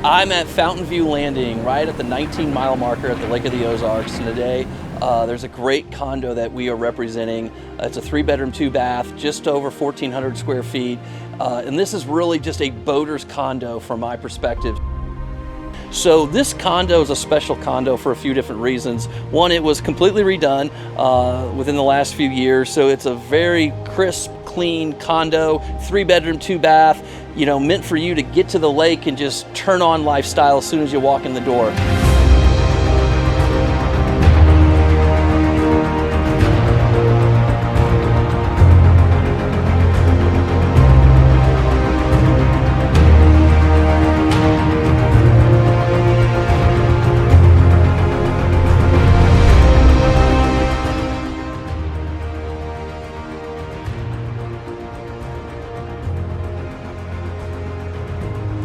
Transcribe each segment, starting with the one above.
I'm at Fountain View Landing, right at the 19-mile marker at the Lake of the Ozarks, and today there's a great condo that we are representing. It's a 3-bedroom, 2-bath, just over 1,400 square feet, and this is really just a boater's condo from my perspective. So this condo is a special condo for a few different reasons. One, it was completely redone within the last few years, so it's a very crisp, clean condo, 3-bedroom, 2-bath, you know, meant for you to get to the lake and just turn on lifestyle as soon as you walk in the door.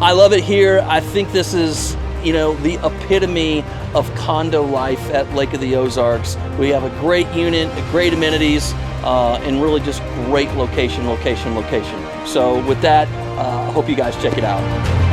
I love it here. I think this is, you know, the epitome of condo life at Lake of the Ozarks. We have a great unit, great amenities, and really just great location. So with that, I hope you guys check it out.